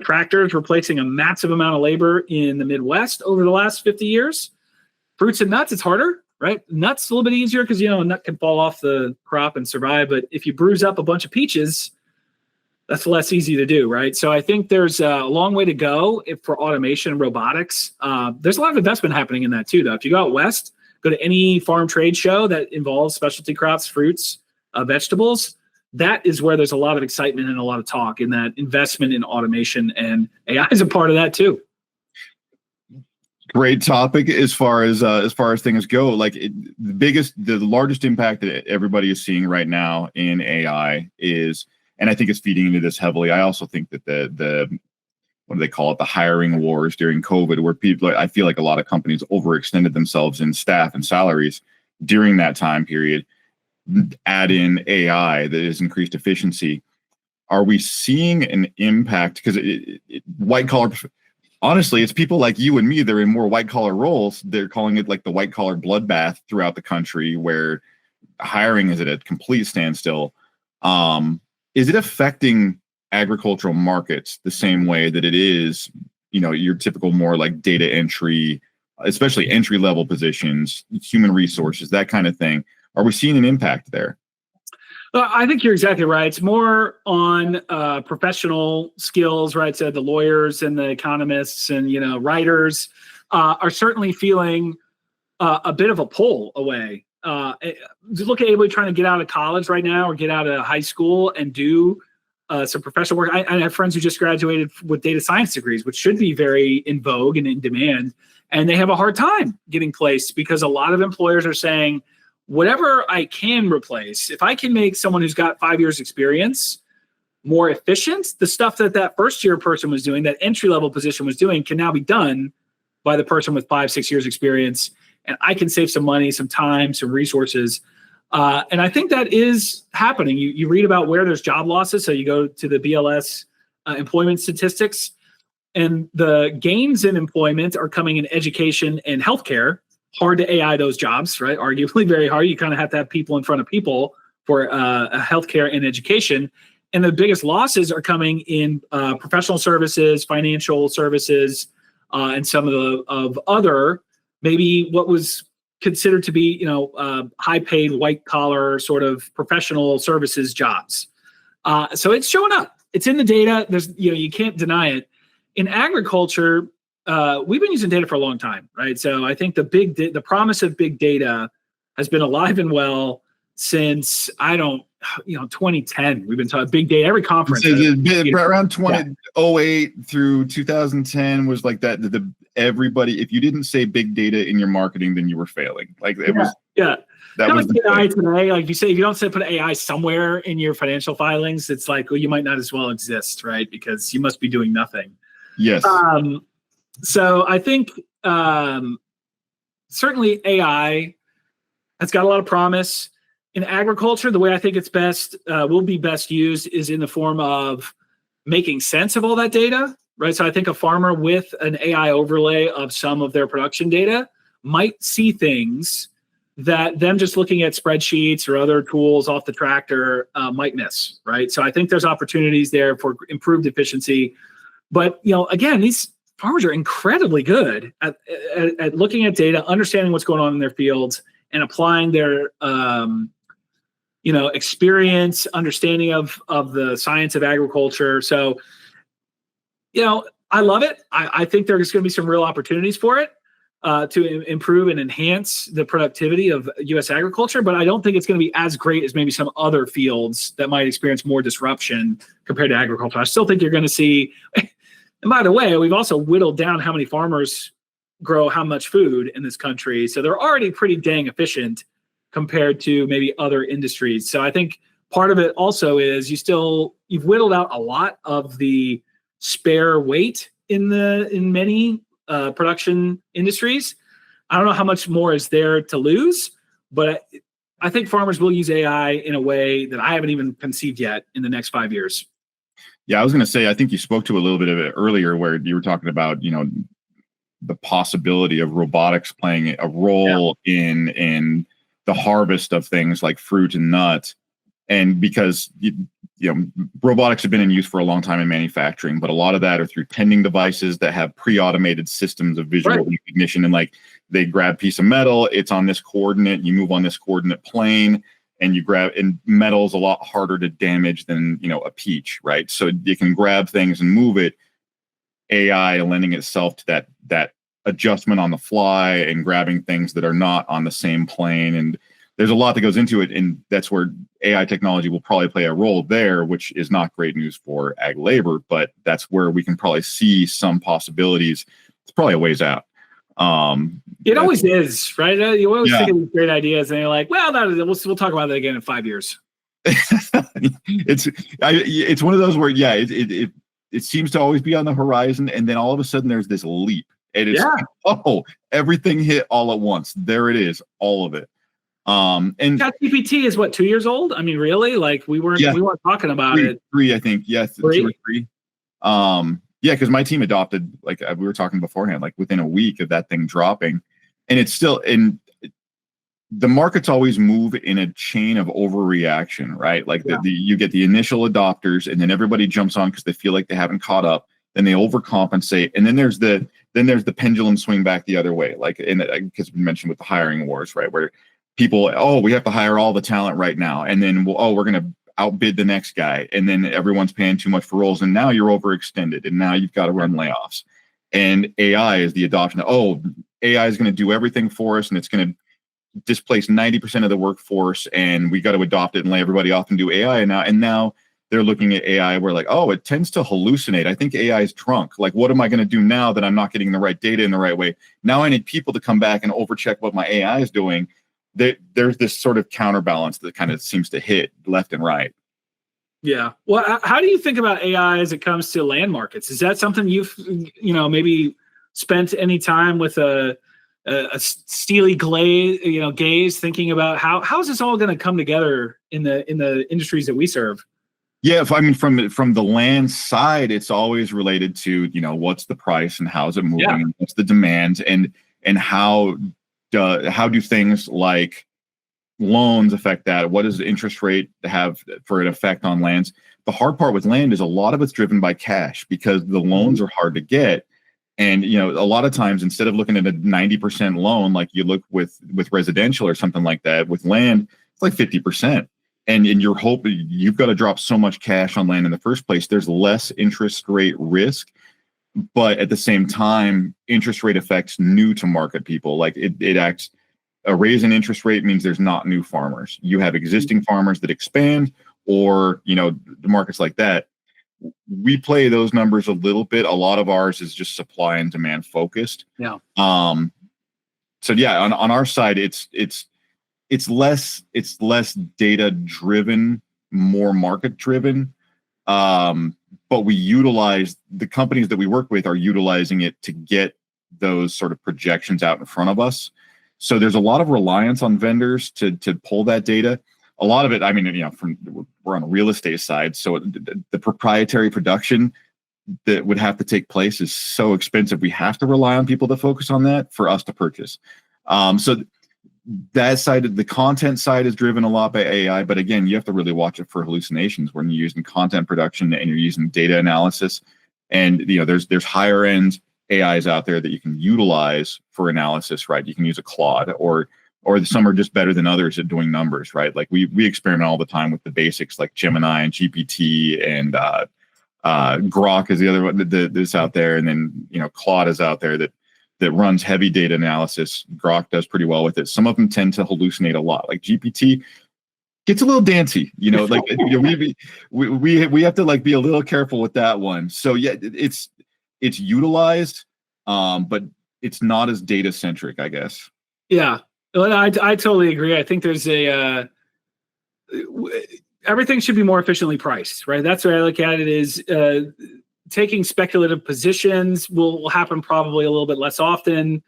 tractors replacing a massive amount of labor in the Midwest over the last 50 years. Fruits and nuts, it's harder, right? Nuts a little bit easier because, a nut can fall off the crop and survive. But if you bruise up a bunch of peaches, that's less easy to do, right? So I think there's a long way to go for automation and robotics. There's a lot of investment happening in that too, though. If you go out west, go to any farm trade show that involves specialty crops, fruits, vegetables, that is where there's a lot of excitement and a lot of talk in that investment in automation, and AI is a part of that too. Great topic as far as things go. Like the largest impact that everybody is seeing right now in AI is, and I think it's feeding into this heavily. I also think that the what do they call it? The hiring wars during COVID, where people, I feel like a lot of companies overextended themselves in staff and salaries during that time period. Add in AI that has increased efficiency. Are we seeing an impact? Because white collar, honestly, it's people like you and me that are in more white collar roles. They're calling it like the white collar bloodbath throughout the country, where hiring is at a complete standstill. Is it affecting agricultural markets the same way that it is, your typical more like data entry, especially entry level positions, human resources, that kind of thing? Are we seeing an impact there? I think you're exactly right. It's more on professional skills, right? So the lawyers and the economists and, writers are certainly feeling a bit of a pull away. Look at anybody trying to get out of college right now or get out of high school and do some professional work. I have friends who just graduated with data science degrees, which should be very in vogue and in demand. And they have a hard time getting placed because a lot of employers are saying, whatever I can replace, if I can make someone who's got 5 years experience more efficient, the stuff that first year person was doing, that entry level position was doing, can now be done by the person with 5-6 years experience. And I can save some money, some time, some resources. And I think that is happening. You read about where there's job losses. So you go to the BLS employment statistics, and the gains in employment are coming in education and healthcare. Hard to AI those jobs, right? Arguably very hard. You kind of have to have people in front of people for healthcare and education. And the biggest losses are coming in professional services, financial services, and some of the other, maybe what was considered to be, high paid, white collar sort of professional services jobs. So it's showing up. It's in the data. There's, you can't deny it. In agriculture, we've been using data for a long time, right? So I think the promise of big data has been alive and well since 2010. We've been talking big data every conference. Around 2008 through 2010 was like that. Everybody, if you didn't say big data in your marketing, then you were failing. Like it was. Yeah. That was AI today. Like if you don't say put AI somewhere in your financial filings, it's like, well, you might not as well exist, right? Because you must be doing nothing. Yes. So I think certainly AI has got a lot of promise. In agriculture, the way I think it's will be best used is in the form of making sense of all that data, right? So I think a farmer with an AI overlay of some of their production data might see things that them just looking at spreadsheets or other tools off the tractor might miss, right? So I think there's opportunities there for improved efficiency. But, again, these farmers are incredibly good at looking at data, understanding what's going on in their fields, and applying their experience, understanding of the science of agriculture. So, I love it. I think there's going to be some real opportunities for it to improve and enhance the productivity of U.S. agriculture. But I don't think it's going to be as great as maybe some other fields that might experience more disruption compared to agriculture. I still think you're going to see. And by the way, we've also whittled down how many farmers grow how much food in this country. So they're already pretty dang efficient compared to maybe other industries. So I think part of it also is you've whittled out a lot of the spare weight in many production industries. I don't know how much more is there to lose, but I think farmers will use AI in a way that I haven't even conceived yet in the next 5 years. Yeah, I was going to say, I think you spoke to a little bit of it earlier where you were talking about, the possibility of robotics playing a role in the harvest of things like fruit and nuts. And because robotics have been in use for a long time in manufacturing, but a lot of that are through tending devices that have pre-automated systems of visual recognition. And like they grab a piece of metal, it's on this coordinate, you move on this coordinate plane, and you grab, and metal is a lot harder to damage than, a peach, right? So you can grab things and move it. AI lending itself to that adjustment on the fly and grabbing things that are not on the same plane. And there's a lot that goes into it, and that's where AI technology will probably play a role there, which is not great news for ag labor, but that's where we can probably see some possibilities. It's probably a ways out. It always is, right? You always think of these great ideas, and you're like, well, we'll talk about that again in 5 years. It's one of those where, it seems to always be on the horizon, and then all of a sudden there's this leap. And it's everything hit all at once. There it is, all of it. And ChatGPT is what, 2 years old? I mean, really? Like we weren't talking about it. Three, I think. Yes, 2 or 3. Because my team adopted, like we were talking beforehand, like within a week of that thing dropping, and it's still the markets always move in a chain of overreaction, right? Like you get the initial adopters, and then everybody jumps on because they feel like they haven't caught up. Then they overcompensate, and then there's the pendulum swing back the other way, like because we mentioned with the hiring wars, right, where people, we have to hire all the talent right now, and then we're going to outbid the next guy, and then everyone's paying too much for roles, and now you're overextended, and now you've got to run layoffs. And AI is the adoption of, AI is going to do everything for us, and it's going to displace 90% of the workforce, and we got to adopt it and lay everybody off and do AI now. And now they're looking at AI, we're like, it tends to hallucinate. I think AI is drunk. Like, what am I going to do now that I'm not getting the right data in the right way? Now I need people to come back and overcheck what my AI is doing. There's this sort of counterbalance that kind of seems to hit left and right. Yeah. Well, how do you think about AI as it comes to land markets? Is that something you've, maybe spent any time with a steely gaze thinking about how is this all going to come together in the industries that we serve? Yeah, from the land side, it's always related to, what's the price and how's it moving, and what's the demand, and how do things like loans affect that? What does the interest rate have for an effect on lands? The hard part with land is a lot of it's driven by cash, because the loans are hard to get. And, a lot of times, instead of looking at a 90% loan, like you look with residential or something like that, with land, it's like 50%. And you're hoping, you've got to drop so much cash on land in the first place. There's less interest rate risk, but at the same time, interest rate affects new to market people. Like it acts, a raise in interest rate means there's not new farmers. You have existing farmers that expand, or, the markets like that. We play those numbers a little bit. A lot of ours is just supply and demand focused. Yeah. So on our side, it's less data driven, more market driven. But we utilize, the companies that we work with are utilizing it to get those sort of projections out in front of us. So there's a lot of reliance on vendors to pull that data. A lot of it, we're on the real estate side, so the proprietary production that would have to take place is so expensive. We have to rely on people to focus on that for us to purchase. So that side, the content side, is driven a lot by AI, but again, you have to really watch it for hallucinations when you're using content production and you're using data analysis. And there's higher end AIs out there that you can utilize for analysis, right? You can use a Claude, or some are just better than others at doing numbers, right? Like we experiment all the time with the basics, like Gemini and GPT, and Grok is the other one that's out there, and then Claude is out there that runs heavy data analysis. Grok does pretty well with it. Some of them tend to hallucinate a lot. Like GPT gets a little dancy, like we have to like be a little careful with that one. So yeah, it's utilized, but it's not as data centric, I guess. Yeah. Well, I totally agree. I think there's everything should be more efficiently priced, right? That's what I look at it is taking speculative positions will happen probably a little bit less often.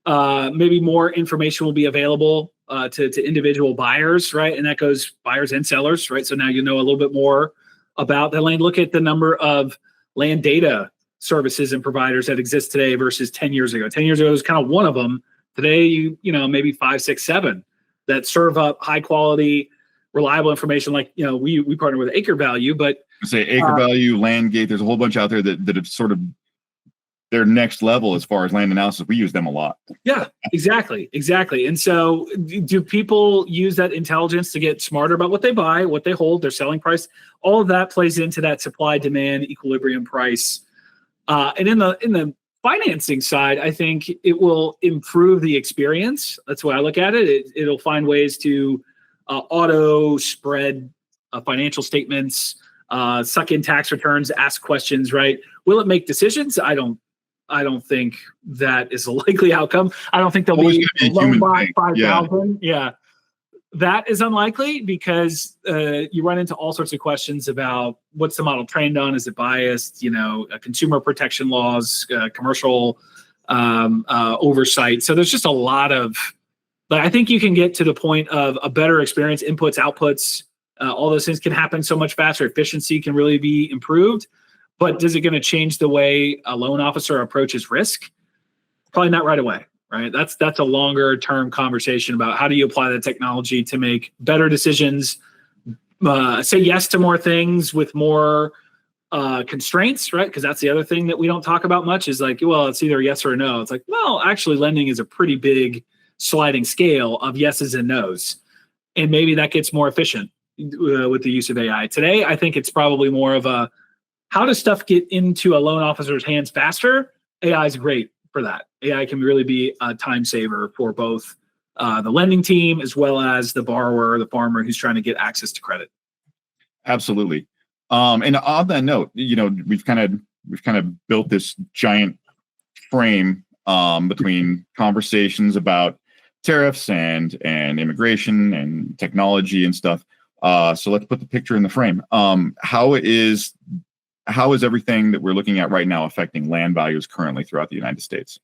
Maybe more information will be available to individual buyers, right? And that goes buyers and sellers, right? So now you know a little bit more about the land. Look at the number of land data services and providers that exist today versus 10 years ago. 10 years ago was kind of one of them. Today, maybe 5, 6, 7 that serve up high quality reliable information like, we partner with Acre Value, but say Acre Value, LandGate, there's a whole bunch out there that have sort of their next level as far as land analysis. We use them a lot. Yeah, exactly. And so do people use that intelligence to get smarter about what they buy, what they hold, their selling price? All of that plays into that supply demand equilibrium price. And in the financing side, I think it will improve the experience. That's the way I look at it. It'll find ways to auto spread financial statements, suck in tax returns, ask questions, right? Will it make decisions? I don't think that is a likely outcome. I don't think there'll be a loan by 5,000. Yeah. That is unlikely because you run into all sorts of questions about what's the model trained on? Is it biased? Consumer protection laws, commercial oversight. So there's just a lot of, but I think you can get to the point of a better experience, inputs, outputs, all those things can happen so much faster. Efficiency can really be improved. But is it going to change the way a loan officer approaches risk? Probably not right away, right? That's a longer term conversation about how do you apply the technology to make better decisions, say yes to more things with more constraints, right? Because that's the other thing that we don't talk about much is like, well, it's either yes or a no. It's like, well, actually lending is a pretty big sliding scale of yeses and nos. And maybe that gets more efficient with the use of AI. Today, I think it's probably more of a, how does stuff get into a loan officer's hands faster? AI is great for that. AI can really be a time saver for both the lending team as well as the borrower, the farmer who's trying to get access to credit. Absolutely. And on that note, we've kind of built this giant frame between conversations about tariffs and immigration and technology and stuff. So let's put the picture in the frame. How is everything that we're looking at right now affecting land values currently throughout the United States?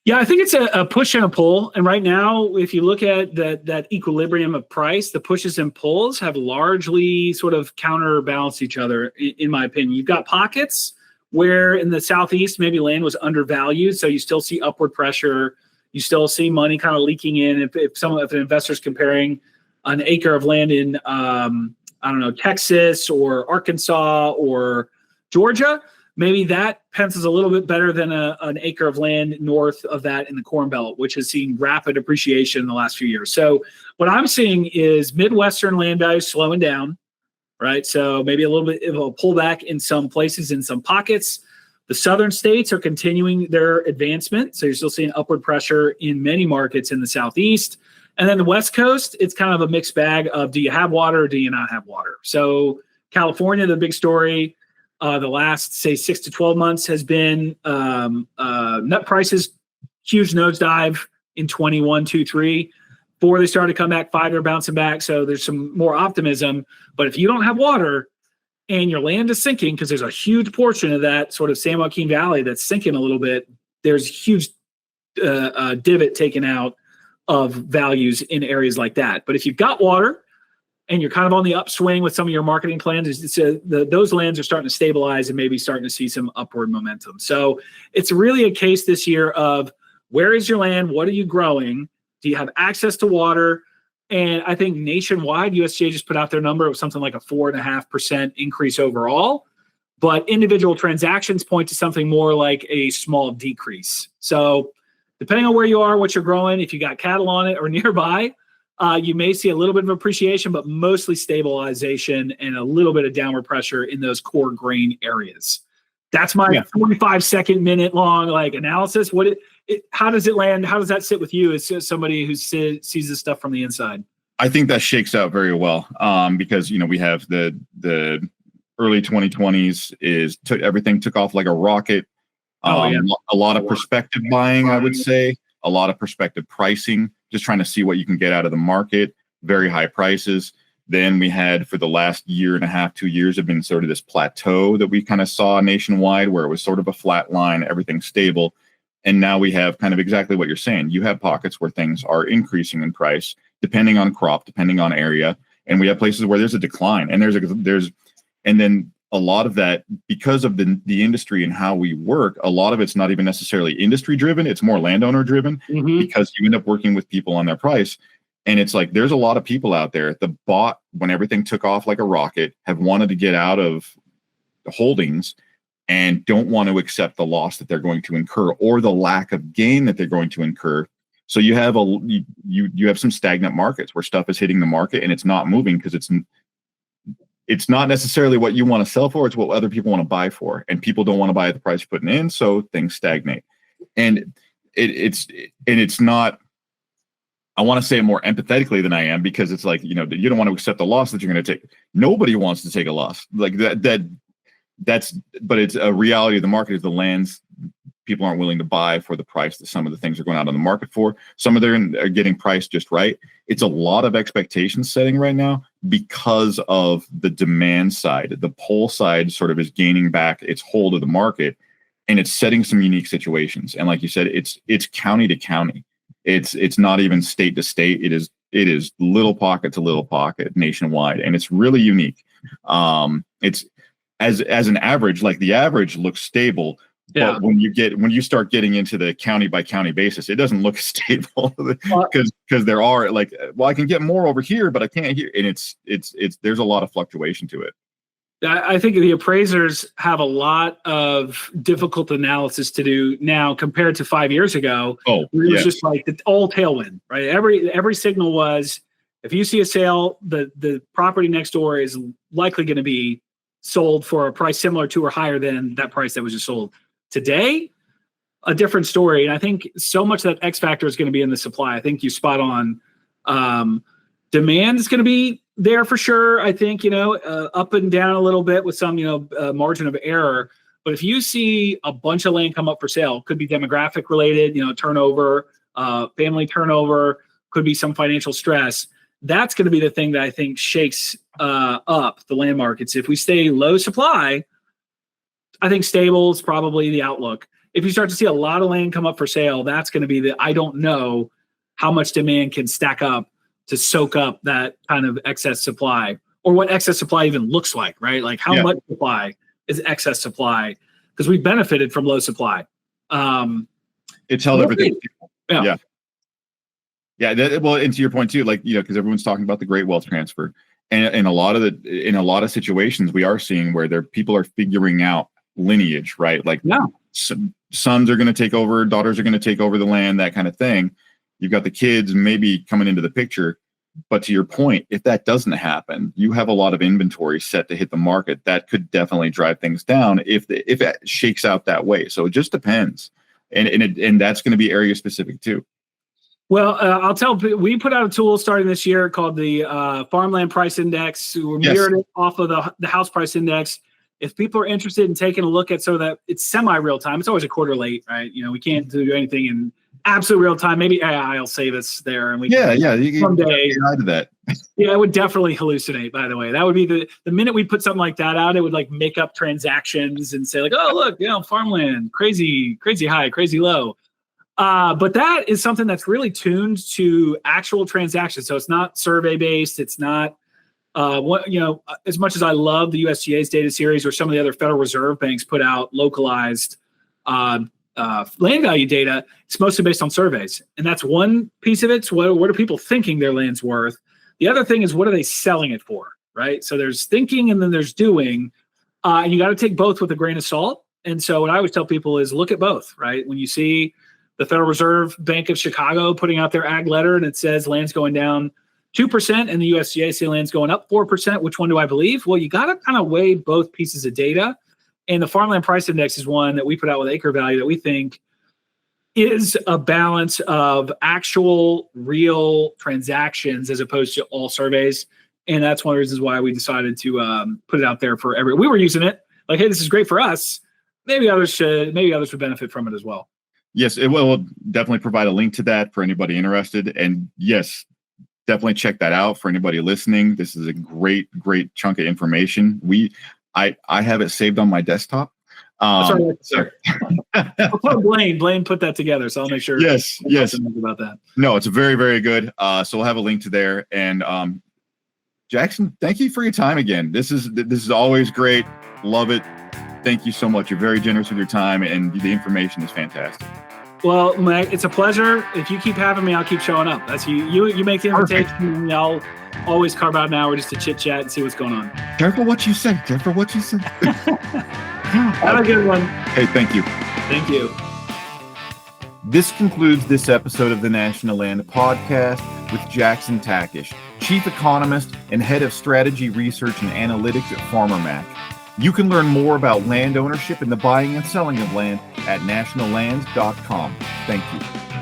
Yeah, I think it's a push and a pull. And right now, if you look at that equilibrium of price, the pushes and pulls have largely sort of counterbalanced each other, in my opinion. You've got pockets where in the Southeast, maybe land was undervalued. So you still see upward pressure. You still see money kind of leaking in. If an investor's comparing an acre of land in Texas or Arkansas or Georgia, maybe that pencils a little bit better than an acre of land north of that in the Corn Belt, which has seen rapid appreciation in the last few years. So what I'm seeing is Midwestern land values slowing down, right? So maybe a little bit of a pullback in some places, in some pockets. The southern states are continuing their advancement. So you're still seeing upward pressure in many markets in the Southeast. And then the West Coast, it's kind of a mixed bag of do you have water or do you not have water? So California, the big story, the last, say, 6 to 12 months has been nut prices, huge nosedive in 21, 2, 3. 4, they started to come back. 5, they're bouncing back. So there's some more optimism. But if you don't have water and your land is sinking, because there's a huge portion of that sort of San Joaquin Valley that's sinking a little bit, there's huge divot taken out of values in areas like that. But if you've got water and you're kind of on the upswing with some of your marketing plans, those lands are starting to stabilize and maybe starting to see some upward momentum. So it's really a case this year of where is your land? What are you growing? Do you have access to water? And I think nationwide, USDA just put out their number of something like a 4.5% increase overall. But individual transactions point to something more like a small decrease. So depending on where you are, what you're growing, if you got cattle on it or nearby, you may see a little bit of appreciation, but mostly stabilization and a little bit of downward pressure in those core grain areas. That's my 45-second, minute-long analysis. How does it land? How does that sit with you as somebody who sees this stuff from the inside? I think that shakes out very well because we have the early 2020s everything took off like a rocket. A lot of perspective buying, I would say, a lot of perspective pricing, just trying to see what you can get out of the market, very high prices. Then we had, for the last year and a half, 2 years, have been sort of this plateau that we kind of saw nationwide where it was sort of a flat line, everything stable. And now we have kind of exactly what you're saying. You have pockets where things are increasing in price, depending on crop, depending on area. And we have places where there's a decline. And and then a lot of that, because of the industry and how we work, a lot of it's not even necessarily industry driven. It's more landowner driven because you end up working with people on their price. And it's like, there's a lot of people out there that bought when everything took off like a rocket, have wanted to get out of the holdings and don't want to accept the loss that they're going to incur or the lack of gain that they're going to incur. So you have you have some stagnant markets where stuff is hitting the market and it's not moving because it's not necessarily what you want to sell for. It's what other people want to buy for, and people don't want to buy at the price you're putting in. So things stagnate, and it's not. I want to say it more empathetically than I am, because it's like, you don't want to accept the loss that you're going to take. Nobody wants to take a loss like that. But it's a reality of the market is the lands people aren't willing to buy for the price that some of the things are going out on the market for. Some of them are getting priced just right. It's a lot of expectation setting right now because of the demand side. The pull side sort of is gaining back its hold of the market, and it's setting some unique situations. And like you said, it's county to county. It's not even state to state. It is little pocket to little pocket nationwide, and it's really unique. It's as an average, like the average looks stable. Yeah. But when you start getting into the county by county basis, it doesn't look stable because there are like, well, I can get more over here, but I can't here, and it's there's a lot of fluctuation to it. I think the appraisers have a lot of difficult analysis to do now compared to 5 years ago. Oh, it was just like the all tailwind, right? Every signal was, if you see a sale, the property next door is likely going to be sold for a price similar to or higher than that price that was just sold. Today, a different story. And I think so much of that X factor is going to be in the supply. I think you spot on. Demand is going to be there for sure. I think, up and down a little bit with some, margin of error. But if you see a bunch of land come up for sale, could be demographic related, turnover, family turnover, could be some financial stress. That's going to be the thing that I think shakes up the land markets. If we stay low supply, I think stable is probably the outlook. If you start to see a lot of land come up for sale, that's going to be I don't know how much demand can stack up to soak up that kind of excess supply, or what excess supply even looks like, right? Like how much supply is excess supply? Because we benefited from low supply. It's held everything. Yeah. Well, and to your point too, like, because everyone's talking about the great wealth transfer, and in a lot of situations, we are seeing where people are figuring out lineage, right? Like, sons are going to take over, daughters are going to take over the land, that kind of thing. You've got the kids maybe coming into the picture, but to your point, if that doesn't happen, you have a lot of inventory set to hit the market. That could definitely drive things down if it shakes out that way. So it just depends, and that's going to be area specific too. Well, I'll tell. We put out a tool starting this year called the Farmland Price Index. We mirrored it off of the house price index. If people are interested in taking a look at, so that it's semi-real time, it's always a quarter late, right? We can't do anything in absolute real time. Maybe AI will save us there, and we someday to that. Yeah, it would definitely hallucinate. By the way, that would be the minute we put something like that out, it would like make up transactions and say like, oh look, farmland, crazy high, crazy low. But that is something that's really tuned to actual transactions. So it's not survey based. It's not as much as I love the USDA's data series or some of the other Federal Reserve banks put out localized land value data, it's mostly based on surveys. And that's one piece of it. So what are people thinking their land's worth? The other thing is, what are they selling it for, right? So there's thinking and then there's doing. And you got to take both with a grain of salt. And so what I always tell people is look at both, right? When you see the Federal Reserve Bank of Chicago putting out their ag letter and it says land's going down 2% and the USDA say land's going up 4%, which one do I believe? Well, you got to kind of weigh both pieces of data. And the Farmland Price Index is one that we put out with acre value that we think is a balance of actual real transactions as opposed to all surveys. And that's one of the reasons why we decided to put it out there for we were using it like, hey, this is great for us. Maybe others would benefit from it as well. Yes, it will definitely provide a link to that for anybody interested. And yes, definitely check that out for anybody listening. This is a great chunk of information. I have it saved on my desktop. Sorry. I'll put Blaine put that together, so I'll make sure. Yes. About that. No, it's very, very good. So we'll have a link to there. And Jackson, thank you for your time again. This is always great. Love it. Thank you so much. You're very generous with your time, and the information is fantastic. Well, Mike, it's a pleasure. If you keep having me, I'll keep showing up. That's you make the invitation, and I'll always carve out an hour just to chit chat and see what's going on. Careful what you say. Careful what you say. Have a good one. Hey, thank you. Thank you. This concludes this episode of the National Land Podcast with Jackson Takach, Chief Economist and Head of Strategy Research and Analytics at Farmer Mac. You can learn more about land ownership and the buying and selling of land at nationallands.com. Thank you.